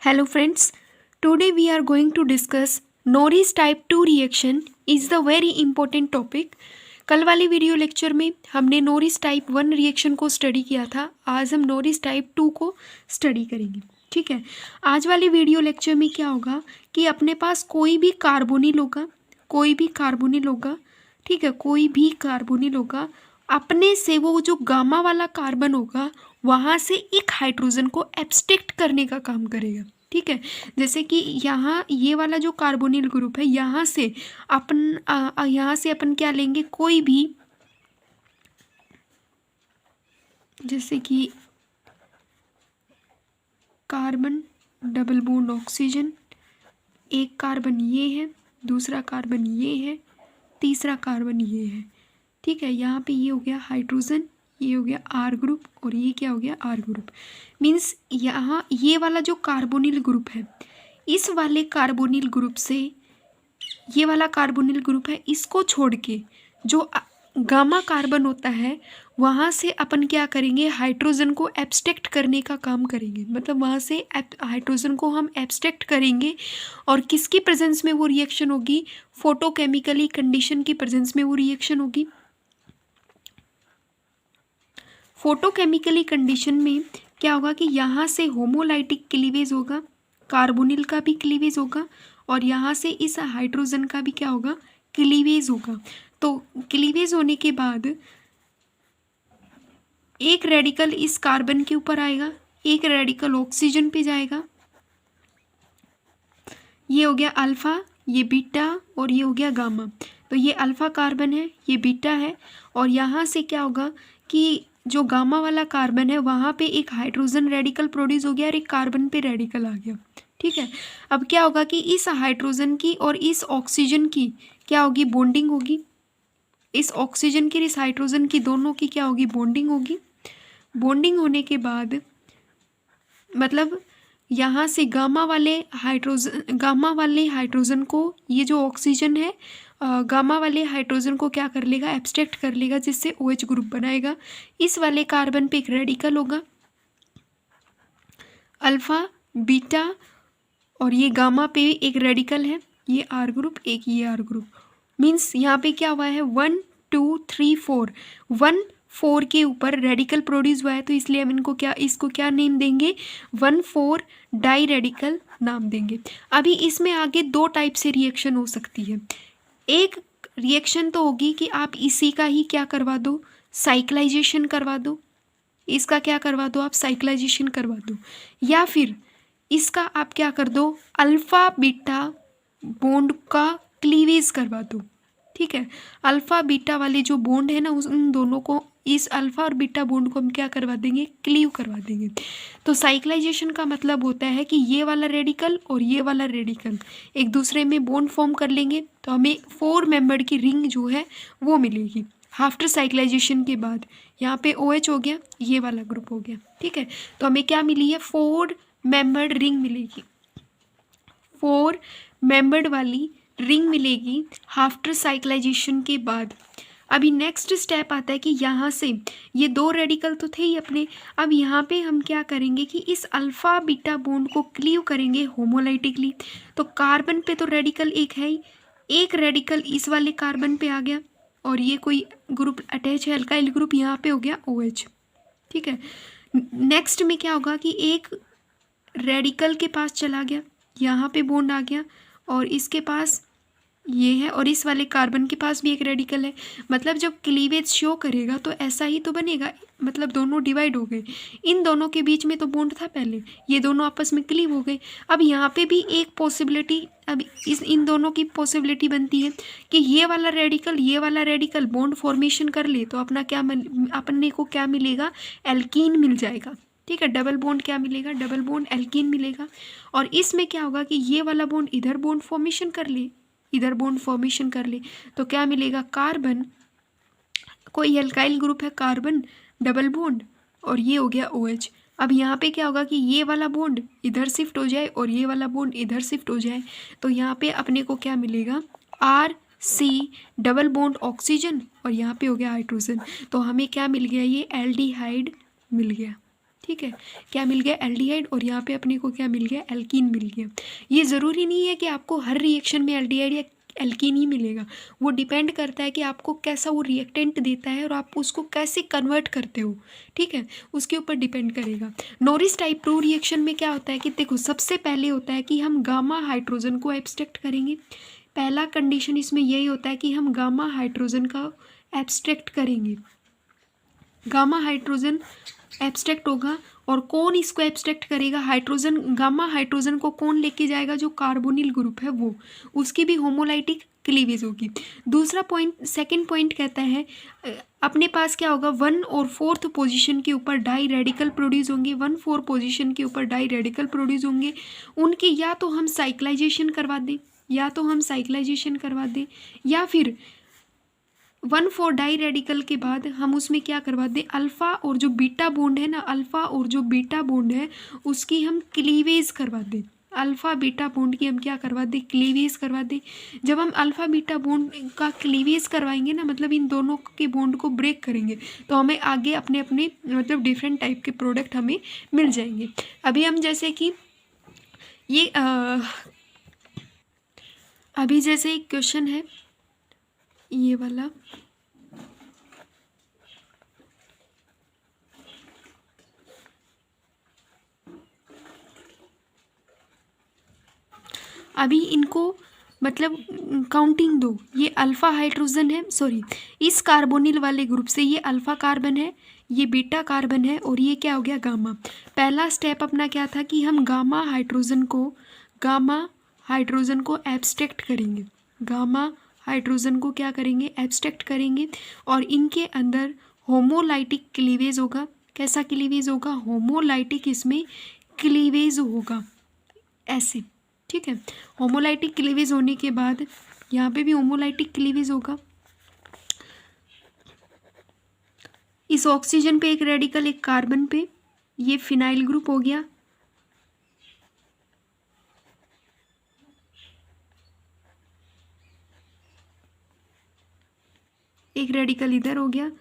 Hello friends, today we are going to discuss Norris type 2 reaction is the very important topic. कल वाले video lecture में हमने nourish type 1 reaction को study किया था। आज हम नोरिस टाइप 2 को स्टडी करेंगे। ठीक है, आज वाले वीडियो लेक्चर में क्या होगा कि अपने पास कोई भी कार्बोनिल होगा, ठीक है, कोई भी कार्बोनिल होगा, अपने से वो जो गामा वाला कार्बन होगा वहाँ से एक हाइड्रोजन को एब्स्ट्रैक्ट करने का काम करेगा। ठीक है, जैसे कि यहाँ ये वाला जो कार्बोनिल ग्रुप है यहाँ से अपन क्या लेंगे, कोई भी, जैसे कि कार्बन डबल बॉन्ड ऑक्सीजन, एक कार्बन ये है, दूसरा कार्बन ये है, तीसरा कार्बन ये है। ठीक है, यहाँ पे ये हो गया हाइड्रोजन, ये हो गया आर ग्रुप और ये क्या हो गया आर ग्रुप। मीन्स यहाँ ये वाला जो कार्बोनिल ग्रुप है, इस वाले कार्बोनिल ग्रुप से ये वाला कार्बोनिल ग्रुप है, इसको छोड़ के जो गामा कार्बन होता है वहाँ से अपन क्या करेंगे, हाइड्रोजन को एब्स्ट्रैक्ट करने का काम करेंगे। मतलब वहाँ से हाइड्रोजन को हम एब्स्ट्रैक्ट करेंगे और किसकी प्रेजेंस में वो रिएक्शन होगी, फोटोकेमिकली कंडीशन की प्रेजेंस में वो रिएक्शन होगी। फोटोकेमिकली कंडीशन में क्या होगा कि यहाँ से होमोलाइटिक क्लीवेज होगा, कार्बोनिल का भी क्लीवेज होगा और यहाँ से इस हाइड्रोजन का भी क्या होगा, क्लीवेज होगा। तो क्लीवेज होने के बाद एक रेडिकल इस कार्बन के ऊपर आएगा, एक रेडिकल ऑक्सीजन पे जाएगा। ये हो गया अल्फा, ये बीटा और ये हो गया गामा। तो ये अल्फा कार्बन है, ये बीटा है और यहाँ से क्या होगा कि जो गामा वाला कार्बन है वहाँ पे एक हाइड्रोजन रेडिकल प्रोड्यूस हो गया और एक कार्बन पे रेडिकल आ गया। ठीक है, अब क्या होगा कि इस हाइड्रोजन की और इस ऑक्सीजन की क्या होगी, बॉन्डिंग होगी। इस ऑक्सीजन की, इस हाइड्रोजन की, दोनों की क्या होगी, बॉन्डिंग होगी। बॉन्डिंग होने के बाद मतलब यहाँ से गामा वाले हाइड्रोजन को ये जो ऑक्सीजन है गामा वाले हाइड्रोजन को क्या कर लेगा, एब्स्ट्रैक्ट कर लेगा, जिससे OH ग्रुप बनाएगा। इस वाले कार्बन पे एक रेडिकल होगा, अल्फा बीटा और ये गामा पे एक रेडिकल है, ये आर ग्रुप, एक ये आर ग्रुप। मीन्स यहाँ पे क्या हुआ है, 1 2 3 4, 1 4 के ऊपर रेडिकल प्रोड्यूस हुआ है, तो इसलिए हम इसको क्या नेम देंगे, 1,4 डाई रेडिकल नाम देंगे। अभी इसमें आगे दो टाइप से रिएक्शन हो सकती है। एक रिएक्शन तो होगी कि आप इसी का ही क्या करवा दो, साइक्लाइजेशन करवा दो, इसका क्या करवा दो, आप साइक्लाइजेशन करवा दो, या फिर इसका आप क्या कर दो, अल्फा बीटा बॉन्ड का क्लीवेज करवा दो। ठीक है, अल्फा बीटा वाले जो बॉन्ड है ना, उन दोनों को, इस अल्फा और बीटा बॉन्ड को हम क्या करवा देंगे, क्लीव करवा देंगे। तो साइक्लाइजेशन का मतलब होता है कि ये वाला रेडिकल और ये वाला रेडिकल एक दूसरे में बॉन्ड फॉर्म कर लेंगे तो हमें 4 मेंबर की रिंग जो है वो मिलेगी। आफ्टर साइक्लाइजेशन के बाद यहाँ पे OH हो गया, ये वाला ग्रुप हो गया। ठीक है, तो हमें क्या मिली है, 4 मेंबर्ड रिंग मिलेगी, 4 मेंबर्ड वाली रिंग मिलेगी आफ्टर साइक्लाइजेशन के बाद। अभी नेक्स्ट स्टेप आता है कि यहाँ से ये 2 रेडिकल तो थे ही अपने, अब यहाँ पे हम क्या करेंगे कि इस अल्फा बीटा बॉन्ड को क्लीव करेंगे होमोलाइटिकली। तो कार्बन पे तो रेडिकल एक है ही, एक रेडिकल इस वाले कार्बन पे आ गया और ये कोई ग्रुप अटैच है, अल्काइल ग्रुप, यहाँ पे हो गया OH। ठीक है, नेक्स्ट में क्या होगा कि एक रेडिकल के पास चला गया, यहाँ पे बॉन्ड आ गया और इसके पास ये है और इस वाले कार्बन के पास भी एक रेडिकल है। मतलब जब क्लीवेज शो करेगा तो ऐसा ही तो बनेगा, मतलब दोनों डिवाइड हो गए, इन दोनों के बीच में तो बॉन्ड था पहले, ये दोनों आपस में क्लीव हो गए। अब यहाँ पे भी एक पॉसिबिलिटी, अब इन दोनों की पॉसिबिलिटी बनती है कि ये वाला रेडिकल बॉन्ड फॉर्मेशन कर ले तो अपने को क्या मिलेगा, एल्कीन मिल जाएगा। ठीक है, डबल बॉन्ड क्या मिलेगा, डबल बॉन्ड एल्कीन मिलेगा। और इसमें क्या होगा कि ये वाला बॉन्ड इधर बॉन्ड फॉर्मेशन कर ले, तो क्या मिलेगा, कार्बन, कोई एल्काइल ग्रुप है, कार्बन डबल बॉन्ड और ये हो गया OH। अब यहाँ पे क्या होगा कि ये वाला बॉन्ड इधर शिफ्ट हो जाए और ये वाला बॉन्ड इधर शिफ्ट हो जाए, तो यहाँ पे अपने को क्या मिलेगा, RC डबल बॉन्ड ऑक्सीजन और यहाँ पे हो गया हाइड्रोजन। तो हमें क्या मिल गया, ये एल्डिहाइड मिल गया। ठीक है, क्या मिल गया, एल्डिहाइड, और यहाँ पे अपने को क्या मिल गया, एल्कीन मिल गया। ये ज़रूरी नहीं है कि आपको हर रिएक्शन में एल्डिहाइड या एल्कीन ही मिलेगा, वो डिपेंड करता है कि आपको कैसा वो रिएक्टेंट देता है और आप उसको कैसे कन्वर्ट करते हो, ठीक है, उसके ऊपर डिपेंड करेगा। नॉरिस टाइप प्रो रिएक्शन में क्या होता है कि देखो, सबसे पहले होता है कि हम गामा हाइड्रोजन को एब्स्ट्रैक्ट करेंगे। पहला कंडीशन इसमें यही होता है कि हम गामा हाइड्रोजन का एब्स्ट्रैक्ट करेंगे। गामा हाइड्रोजन एब्स्ट्रैक्ट होगा, और कौन इसको एब्स्ट्रैक्ट करेगा, हाइड्रोजन, गामा हाइड्रोजन को कौन लेके जाएगा, जो कार्बोनिल ग्रुप है वो, उसकी भी होमोलाइटिक क्लीवेज होगी। दूसरा पॉइंट, सेकंड पॉइंट कहता है अपने पास क्या होगा, 1 और 4th पोजीशन के ऊपर डाई रेडिकल प्रोड्यूस होंगे, 1-4 पोजीशन के ऊपर डाई रेडिकल प्रोड्यूस होंगे, उनकी या तो हम साइक्लाइजेशन करवा दें, या फिर 1-4 डाई रेडिकल के बाद हम उसमें क्या करवा दें, अल्फ़ा और जो बीटा बॉन्ड है ना, अल्फ़ा और जो बीटा बॉन्ड है उसकी हम क्लीवेज करवा दें। अल्फ़ा बीटा बॉन्ड की हम क्या करवा दें, क्लीवेज करवा दें। जब हम अल्फ़ा बीटा बॉन्ड का क्लीवेज करवाएंगे ना, मतलब इन दोनों के बॉन्ड को ब्रेक करेंगे, तो हमें आगे अपने अपने मतलब डिफरेंट टाइप के प्रोडक्ट हमें मिल जाएंगे। अभी हम जैसे कि ये अभी जैसे एक क्वेश्चन है ये वाला, अभी इनको मतलब काउंटिंग दो, ये अल्फ़ा हाइड्रोजन है, सॉरी, इस कार्बोनिल वाले ग्रुप से ये अल्फ़ा कार्बन है, ये बीटा कार्बन है, और ये क्या हो गया, गामा। पहला स्टेप अपना क्या था कि हम गामा हाइड्रोजन को एब्स्ट्रैक्ट करेंगे, गामा हाइड्रोजन को क्या करेंगे, एब्स्ट्रैक्ट करेंगे, और इनके अंदर होमोलाइटिक क्लीवेज होगा। कैसा क्लीवेज होगा, होमोलाइटिक इसमें क्लीवेज होगा, ऐसे, ठीक है। होमोलाइटिक क्लीवेज होने के बाद यहाँ पे भी होमोलाइटिक क्लीवेज होगा। इस ऑक्सीजन पे एक रेडिकल, एक कार्बन पे, ये फिनाइल ग्रुप हो गया, एक रेडिकल इधर हो गया,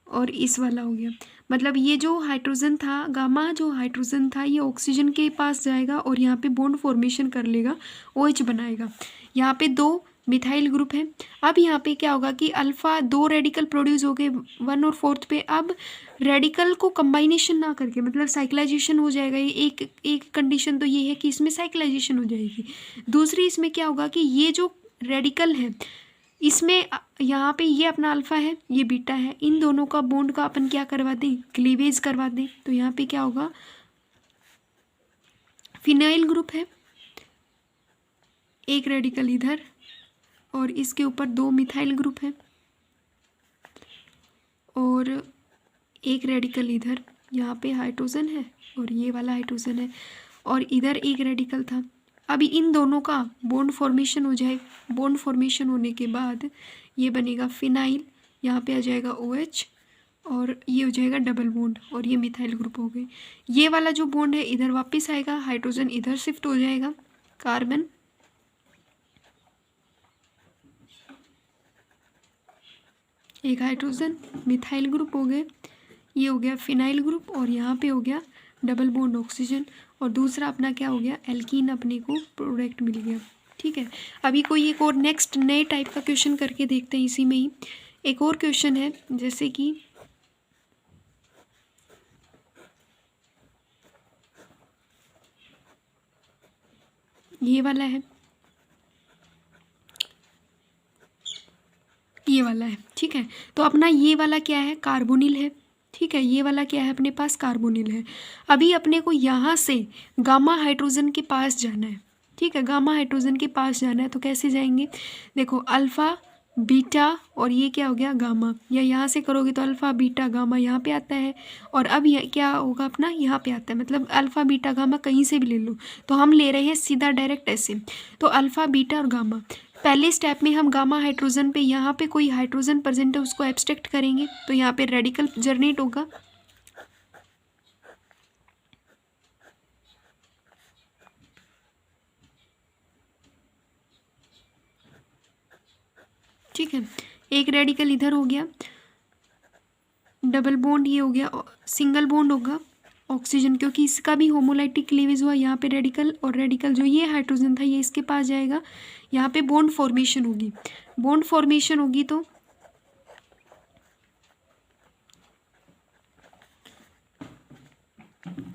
और इस वाला हो गया। मतलब ये जो हाइड्रोजन था, गामा जो हाइड्रोजन था, ये ऑक्सीजन के पास जाएगा और यहाँ पे बॉन्ड फॉर्मेशन कर लेगा, OH बनाएगा। यहाँ पे 2 मिथाइल ग्रुप है। अब यहाँ पे क्या होगा कि अल्फ़ा 2 रेडिकल प्रोड्यूस हो गए 1 और 4th पे। अब रेडिकल को कंबाइनेशन ना करके मतलब साइक्लाइजेशन हो जाएगा। ये एक कंडीशन तो ये है कि इसमें साइक्लाइजेशन हो जाएगी। दूसरी इसमें क्या होगा कि ये जो रेडिकल है इसमें यहाँ पे ये अपना अल्फ़ा है, ये बीटा है, इन दोनों का बॉन्ड का अपन क्या करवा दें, क्लीवेज करवा दें। तो यहाँ पे क्या होगा, फिनाइल ग्रुप है, एक रेडिकल इधर, और इसके ऊपर 2 मिथाइल ग्रुप है, और एक रेडिकल इधर, यहाँ पे हाइड्रोजन है और ये वाला हाइड्रोजन है, और इधर एक रेडिकल था। अभी इन दोनों का बॉन्ड फॉर्मेशन हो जाए। बॉन्ड फॉर्मेशन होने के बाद ये बनेगा फिनाइल, यहाँ पे आ जाएगा OH, और ये हो जाएगा डबल बॉन्ड, और ये मिथाइल ग्रुप हो गए। ये वाला जो बॉन्ड है इधर वापस आएगा, हाइड्रोजन इधर शिफ्ट हो जाएगा, कार्बन, एक हाइड्रोजन, मिथाइल ग्रुप हो गए, ये हो गया फिनाइल ग्रुप, और यहाँ पे हो गया डबल बॉन्ड ऑक्सीजन, और दूसरा अपना क्या हो गया, एल्कीन, अपने को प्रोडक्ट मिल गया। ठीक है, अभी कोई एक और नेक्स्ट नए टाइप का क्वेश्चन करके देखते हैं। इसी में ही एक और क्वेश्चन है, जैसे कि ये वाला है, ये वाला है। ठीक है, तो अपना ये वाला क्या है, कार्बोनिल है। ठीक है, ये वाला क्या है अपने पास, कार्बोनिल है। अभी अपने को यहाँ से गामा हाइड्रोजन के पास जाना है। ठीक है, गामा हाइड्रोजन के पास जाना है, तो कैसे जाएंगे, देखो अल्फ़ा बीटा और ये क्या हो गया, गामा, या यहाँ से करोगे तो अल्फ़ा बीटा गामा यहाँ पे आता है, और अब यह क्या होगा अपना, यहाँ पे आता है। मतलब अल्फ़ा बीटा गामा कहीं से भी ले लो, तो हम ले रहे हैं सीधा डायरेक्ट ऐसे। तो अल्फ़ा बीटा और गामा, पहले स्टेप में हम गामा हाइड्रोजन पे, यहाँ पे कोई हाइड्रोजन प्रेजेंट है उसको एब्स्ट्रैक्ट करेंगे, तो यहाँ पे रेडिकल जनरेट होगा। ठीक है, एक रेडिकल इधर हो गया, डबल बॉन्ड ये हो गया, सिंगल बॉन्ड होगा, ऑक्सीजन, क्योंकि इसका भी होमोलाइटिक क्लीवेज हुआ यहाँ पे रेडिकल, और रेडिकल जो ये हाइड्रोजन था ये इसके पास जाएगा, यहाँ पे बॉन्ड फॉर्मेशन होगी। बॉन्ड फॉर्मेशन होगी तो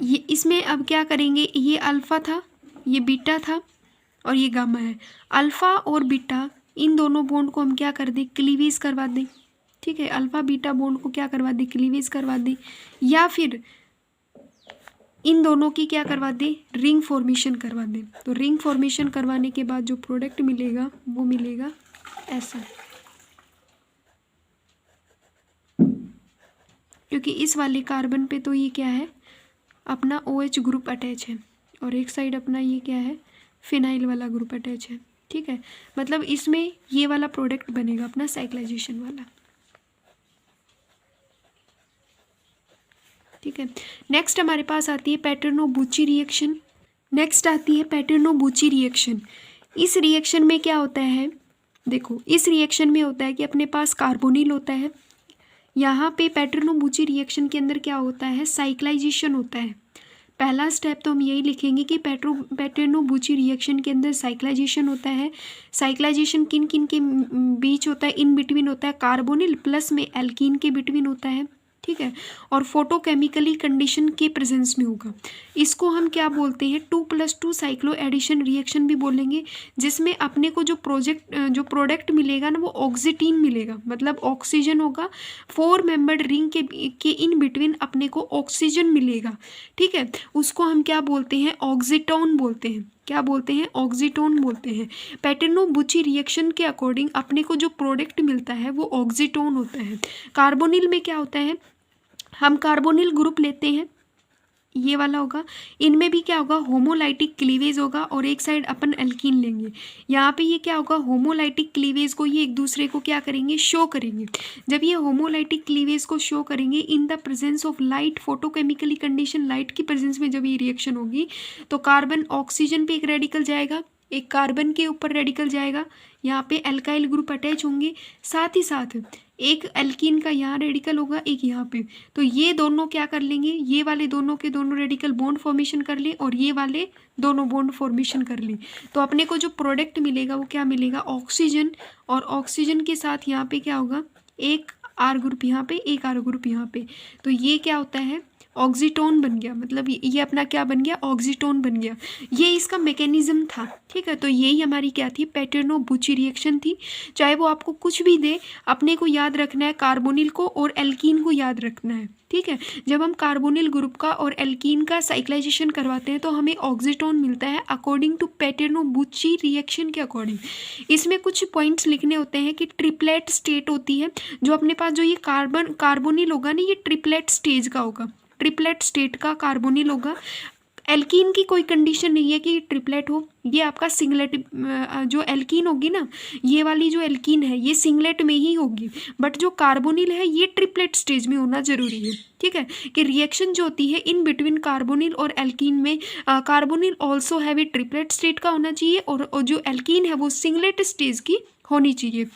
ये इसमें अब क्या करेंगे, ये अल्फ़ा था, ये बीटा था और ये गामा है। अल्फ़ा और बीटा इन दोनों बॉन्ड को हम क्या कर दें, क्लीवेज करवा दें। ठीक है, अल्फ़ा बीटा बॉन्ड को क्या करवा दें, क्लीवेज करवा दें, या फिर इन दोनों की क्या करवा दें, रिंग फॉर्मेशन करवा दें। तो रिंग फॉर्मेशन करवाने के बाद जो प्रोडक्ट मिलेगा वो मिलेगा ऐसा, क्योंकि इस वाले कार्बन पे तो ये क्या है, अपना OH ग्रुप अटैच है, और एक साइड अपना ये क्या है, फिनाइल वाला ग्रुप अटैच है। ठीक है, मतलब इसमें ये वाला प्रोडक्ट बनेगा अपना साइक्लाइजेशन वाला। ठीक है, नेक्स्ट हमारे पास आती है पैटर्नो-बुची रिएक्शन। नेक्स्ट आती है पैटर्नो-बुची रिएक्शन। इस रिएक्शन में क्या होता है, देखो इस रिएक्शन में होता है कि अपने पास कार्बोनिल होता है, यहाँ पे पैटर्नो-बुची रिएक्शन के अंदर क्या होता है, साइक्लाइजेशन होता है। पहला स्टेप तो हम यही लिखेंगे कि पैटर्नो-बुची रिएक्शन के अंदर साइक्लाइजेशन होता है। साइक्लाइजेशन किन किन के बीच होता है, इन बिटवीन होता है, कार्बोनिल प्लस में एल्कीन के बिटवीन होता है। ठीक है, और फोटोकेमिकली कंडीशन के प्रेजेंस में होगा। इसको हम क्या बोलते हैं, 2+2 साइक्लो एडिशन रिएक्शन भी बोलेंगे, जिसमें अपने को जो प्रोडक्ट मिलेगा ना वो ऑक्सीटीन मिलेगा, मतलब ऑक्सीजन होगा, 4 मेंबर्ड रिंग के इन बिटवीन अपने को ऑक्सीजन मिलेगा। ठीक है, उसको हम क्या बोलते हैं, ऑक्सीटोन बोलते हैं। क्या बोलते हैं, ऑक्सीटोन बोलते हैं। पैटर्नो-बुची रिएक्शन के अकॉर्डिंग अपने को जो प्रोडक्ट मिलता है वो ऑक्सीटोन होता है। कार्बोनिल में क्या होता है, हम कार्बोनिल ग्रुप लेते हैं, ये वाला होगा, इनमें भी क्या होगा, होमोलाइटिक क्लीवेज होगा, और एक साइड अपन एल्कीन लेंगे। यहाँ पे ये क्या होगा, होमोलाइटिक क्लीवेज को ये एक दूसरे को क्या करेंगे, शो करेंगे। जब ये होमोलाइटिक क्लीवेज को शो करेंगे in the presence of light, photochemically condition, light की प्रेजेंस में जब ये रिएक्शन होगी तो कार्बन ऑक्सीजन पे एक रेडिकल जाएगा, एक कार्बन के ऊपर रेडिकल जाएगा, यहाँ पे एल्काइल ग्रुप अटैच होंगे, साथ ही साथ एक एल्कीन का यहाँ रेडिकल होगा, एक यहाँ पे, तो ये दोनों क्या कर लेंगे, ये वाले दोनों के दोनों रेडिकल बॉन्ड फॉर्मेशन कर ले, और ये वाले दोनों बॉन्ड फॉर्मेशन कर ले, तो अपने को जो प्रोडक्ट मिलेगा वो क्या मिलेगा, ऑक्सीजन, और ऑक्सीजन के साथ यहाँ पे क्या होगा, एक R ग्रुप यहाँ पे, एक R ग्रुप यहाँ पे, तो ये क्या होता है, ऑक्सीटोन बन गया, मतलब ये अपना क्या बन गया, ऑक्सीटोन बन गया। ये इसका मैकेनिज्म था। ठीक है, तो यही हमारी क्या थी, पैटर्नो-बुची रिएक्शन थी। चाहे वो आपको कुछ भी दे, अपने को याद रखना है कार्बोनिल को और एल्कीन को याद रखना है। ठीक है, जब हम कार्बोनिल ग्रुप का और एल्कीन का साइक्लाइजेशन करवाते हैं तो हमें ऑक्सीटोन मिलता है अकॉर्डिंग टू पैटर्नो-बुची रिएक्शन के अकॉर्डिंग। इसमें कुछ पॉइंट्स लिखने होते हैं कि ट्रिपलेट स्टेट होती है, जो अपने पास जो ये कार्बोनिल होगा ना, ये ट्रिपलेट स्टेज का होगा, ट्रिपलेट स्टेट का कार्बोनिल होगा। एल्कीन की कोई कंडीशन नहीं है कि ट्रिपलेट हो, ये आपका सिंगलेट, जो एल्कीन होगी ना, ये वाली जो एल्कीन है ये सिंगलेट में ही होगी, बट जो कार्बोनिल है ये ट्रिपलेट स्टेज में होना जरूरी है। ठीक है, कि रिएक्शन जो होती है इन बिटवीन कार्बोनिल और एल्कीन में, carbonyl also have a triplet state का होना चाहिए, और जो एल्कीन है वो सिंगलेट स्टेज की होनी चाहिए।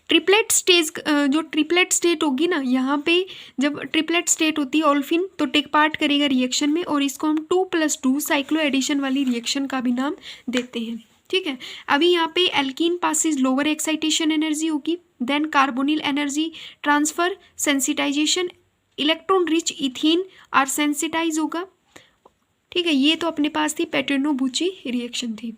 ट्रिपलेट स्टेज, जो ट्रिपलेट स्टेट होगी ना, यहाँ पे जब ट्रिपलेट स्टेट होती है ओल्फिन तो टेक पार्ट करेगा रिएक्शन में, और इसको हम 2+2 साइक्लो एडिशन वाली रिएक्शन का भी नाम देते हैं। ठीक है, अभी यहाँ पे alkene possess lower excitation energy होगी, then carbonyl energy transfer, sensitization, electron rich ethene are sensitize होगा। ठीक है, ये तो अपने पास थी पैटर्नो-बुची रिएक्शन थी।